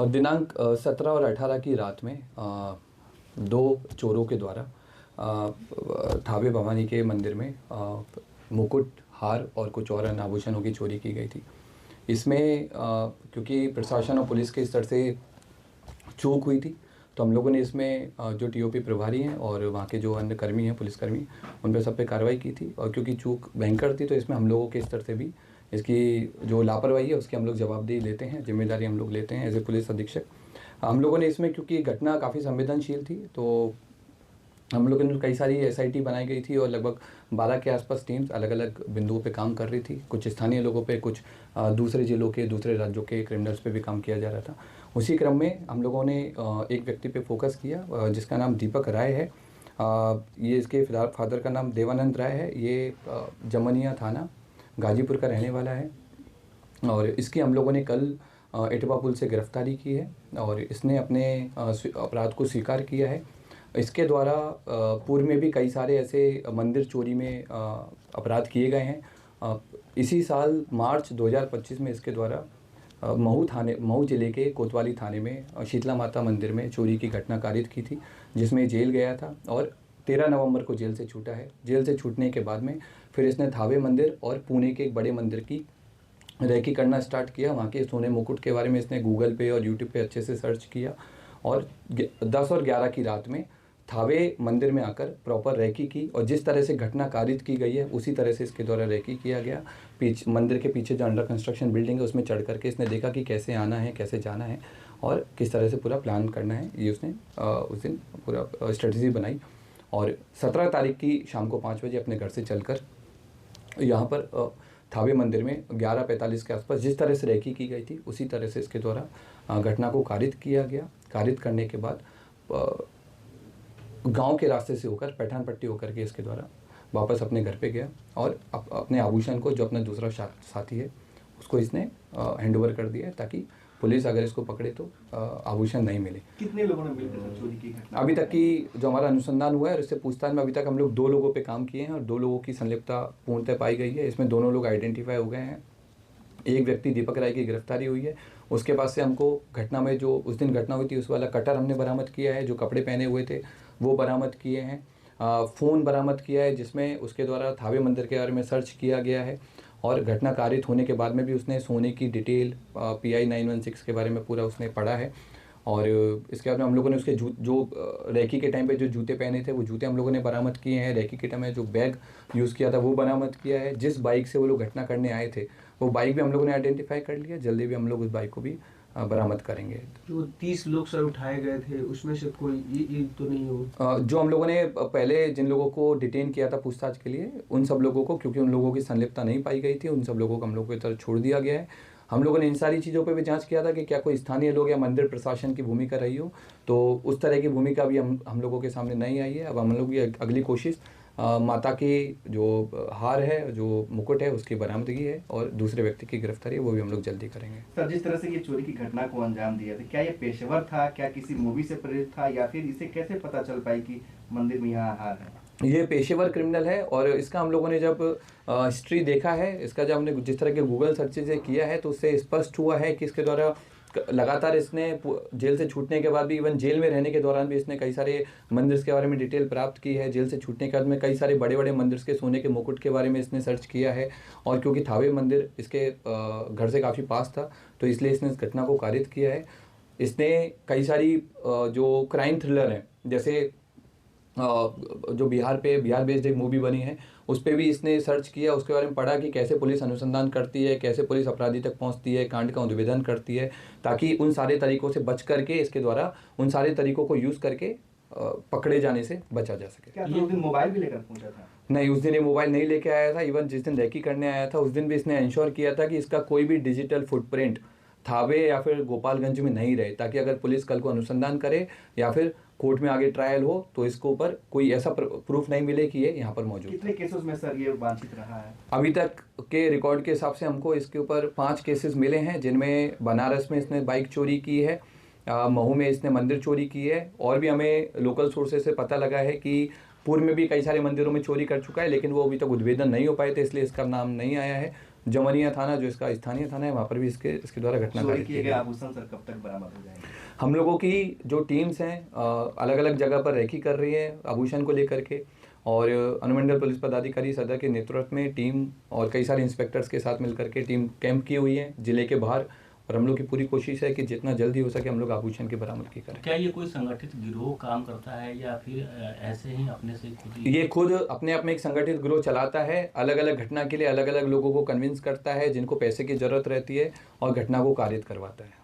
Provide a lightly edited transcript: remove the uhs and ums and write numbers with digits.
और दिनांक 17 और 18 की रात में दो चोरों के द्वारा थावे भवानी के मंदिर में मुकुट, हार और कुछ और अन्य आभूषणों की चोरी की गई थी। इसमें क्योंकि प्रशासन और पुलिस के स्तर से चूक हुई थी, तो हम लोगों ने इसमें जो टीओपी प्रभारी हैं और वहाँ के जो अन्य कर्मी हैं, पुलिसकर्मी, उन पर सब पे कार्रवाई की थी। और क्योंकि चूक भयंकर थी, तो इसमें हम लोगों के स्तर से भी इसकी जो लापरवाही है उसकी हम लोग जवाबदेही लेते हैं, जिम्मेदारी हम लोग लेते हैं एज ए पुलिस अधीक्षक। हम लोगों ने इसमें, क्योंकि घटना काफ़ी संवेदनशील थी, तो हम लोगों ने कई सारी एसआईटी बनाई गई थी और लगभग 12 के आसपास टीम्स अलग अलग बिंदुओं पे काम कर रही थी। कुछ स्थानीय लोगों पे, कुछ दूसरे जिलों के, दूसरे राज्यों के क्रिमिनल्स पे भी काम किया जा रहा था। उसी क्रम में हम लोगों ने एक व्यक्ति पे फोकस किया जिसका नाम दीपक राय है। ये इसके फादर का नाम देवानंद राय है। ये जमनिया थाना गाजीपुर का रहने वाला है और इसकी हम लोगों ने कल इटवा पुल से गिरफ्तारी की है और इसने अपने अपराध को स्वीकार किया है। इसके द्वारा पूर्व में भी कई सारे ऐसे मंदिर चोरी में अपराध किए गए हैं। इसी साल मार्च 2025 में इसके द्वारा महू ज़िले के कोतवाली थाने में शीतला माता मंदिर में चोरी की घटना कारित की थी, जिसमें जेल गया था और 13 नवंबर को जेल से छूटा है। जेल से छूटने के बाद में फिर इसने थावे मंदिर और पुणे के एक बड़े मंदिर की रेकी करना स्टार्ट किया। वहाँ के सोने मुकुट के बारे में इसने गूगल पे और यूट्यूब पे अच्छे से सर्च किया और 10 और 11 की रात में थावे मंदिर में आकर प्रॉपर रेकी की और जिस तरह से घटना कारित की गई है उसी तरह से इसके द्वारा रेकी किया गया। मंदिर के पीछे जो अंडर कंस्ट्रक्शन बिल्डिंग है उसमें चढ़ करके इसने देखा कि कैसे आना है, कैसे जाना है और किस तरह से पूरा प्लान करना है। ये उसने उस दिन पूरा स्ट्रेटजी बनाई और 17 तारीख की शाम को 5 बजे अपने घर से चलकर यहाँ पर थावे मंदिर में 11:45 के आसपास जिस तरह से रेकी की गई थी उसी तरह से इसके द्वारा घटना को कारित किया गया। कारित करने के बाद गांव के रास्ते से होकर पैठान पट्टी होकर के इसके द्वारा वापस अपने घर पे गया और अपने आभूषण को, जो अपना दूसरा साथी है, उसको इसने हैंडओवर कर दिया ताकि पुलिस अगर इसको पकड़े तो आभूषण नहीं मिले। कितने लोगों ने मिलकर चोरी की घटना? अभी तक की जो हमारा अनुसंधान हुआ है और इससे पूछताछ में अभी तक हम लोग 2 लोगों पे काम किए हैं और 2 लोगों की संलिप्तता पूर्णतः पाई गई है। इसमें दोनों लोग आइडेंटिफाई हो गए हैं। एक व्यक्ति दीपक राय की गिरफ्तारी हुई है। उसके पास से हमको घटना में जो उस दिन घटना हुई थी उस वाला कटर हमने बरामद किया है, जो कपड़े पहने हुए थे वो बरामद किए हैं। फ़ोन बरामद किया है जिसमें उसके द्वारा थावे मंदिर के बारे में सर्च किया गया है और घटना कारित होने के बाद में भी उसने सोने की डिटेल PI 916 के बारे में पूरा उसने पढ़ा है। और इसके बाद में हम लोगों ने उसके जो रेकी के टाइम पे जो जूते पहने थे वो जूते हम लोगों ने बरामद किए हैं। रेकी के टाइम में जो बैग यूज़ किया था वो बरामद किया है। जिस बाइक से वो लोग घटना करने आए थे वो बाइक भी हम लोगों ने आइडेंटिफाई कर लिया। जल्दी भी हम लोग उस बाइक को भी बरामद करेंगे। जो 30 लोग सर उठाए गए थे उसमें से कोई ये तो नहीं हो? जो हम लोगों ने पहले जिन लोगों को डिटेन किया था पूछताछ के लिए, उन सब लोगों को, क्योंकि उन लोगों की संलिप्तता नहीं पाई गई थी, उन सब लोगों को हम लोगों की तरफ छोड़ दिया गया है। हम लोगों ने इन सारी चीज़ों पे भी जांच किया था कि क्या कोई स्थानीय लोग या मंदिर प्रशासन की भूमिका रही हो, तो उस तरह की भूमिका भी हम लोगों के सामने नहीं आई है। अब हम लोग की अगली कोशिश माता की जो हार है, जो मुकुट है, उसकी बरामदगी है और दूसरे व्यक्ति की गिरफ्तारी है वो भी हम लोग जल्दी करेंगे। सर, जिस तरह से ये चोरी की घटना को अंजाम दिया था, क्या ये पेशेवर था, क्या किसी मूवी से प्रेरित था, या फिर इसे कैसे पता चल पाई कि मंदिर में यहाँ हार है? ये पेशेवर क्रिमिनल है और इसका हम लोगों ने जब हिस्ट्री देखा है, इसका जब हमने जिस तरह के गूगल सर्चेज किया है तो उससे स्पष्ट हुआ है कि इसके द्वारा लगातार इसने जेल से छूटने के बाद भी, इवन जेल में रहने के दौरान भी इसने कई सारे मंदिर के बारे में डिटेल प्राप्त की है। जेल से छूटने के बाद में कई सारे बड़े बड़े मंदिर के सोने के मुकुट के बारे में इसने सर्च किया है और क्योंकि थावे मंदिर इसके घर से काफ़ी पास था तो इसलिए इसने इस घटना को कारित किया है। इसने कई सारी जो क्राइम थ्रिलर हैं, जैसे जो बिहार बेस्ड एक मूवी बनी है उस पर भी इसने सर्च किया, उसके बारे में पढ़ा कि कैसे पुलिस अनुसंधान करती है, कैसे पुलिस अपराधी तक पहुंचती है, कांड का उद्भेदन करती है, ताकि उन सारे तरीकों से बच करके इसके द्वारा उन सारे तरीकों को यूज़ करके पकड़े जाने से बचा जा सके। क्या उस दिन मोबाइल भी लेकर पहुंचा था? नहीं, उस दिन ये मोबाइल नहीं लेके आया था। इवन जिस दिन रेकी करने आया था उस दिन भी इसने इंश्योर किया था कि इसका कोई भी डिजिटल फुटप्रिंट थावे या फिर गोपालगंज में नहीं रहे, ताकि अगर पुलिस कल को अनुसंधान करे या फिर कोर्ट में आगे ट्रायल हो तो इसको ऊपर कोई ऐसा प्रूफ नहीं मिले कि ये यहाँ पर मौजूद। कितने केसेस में सर ये वांछित रहा है? अभी तक के रिकॉर्ड के हिसाब से हमको इसके ऊपर 5 केसेस मिले हैं, जिनमें बनारस में इसने बाइक चोरी की है, महू में इसने मंदिर चोरी की है और भी हमें लोकल सोर्सेज से पता लगा है कि पूर्व में भी कई सारे मंदिरों में चोरी कर चुका है, लेकिन वो अभी तक उद्भेदन नहीं हो पाए थे इसलिए इसका नाम नहीं आया है। जमनिया थाना जो इसका स्थानीय थाना है, वहाँ पर भी इसके द्वारा घटना चोरी कारित किए की गए गई। आभूषण सर कब तक बरामद हो जाएंगे? हम लोगों की जो टीम्स हैं अलग अलग जगह पर रेकी कर रही है आभूषण को लेकर के, और अनुमंडल पुलिस पदाधिकारी सदर के नेतृत्व में टीम और कई सारे इंस्पेक्टर्स के साथ मिलकर के टीम कैंप की हुई है जिले के बाहर, और हम लोग की पूरी कोशिश है कि जितना जल्दी हो सके हम लोग आभूषण की बरामदगी करें। क्या ये कोई संगठित गिरोह काम करता है या फिर ऐसे ही अपने से खुद ही? ये खुद अपने आप में एक संगठित गिरोह चलाता है, अलग अलग घटना के लिए अलग अलग लोगों को कन्विंस करता है जिनको पैसे की जरूरत रहती है, और घटना को कारित करवाता है।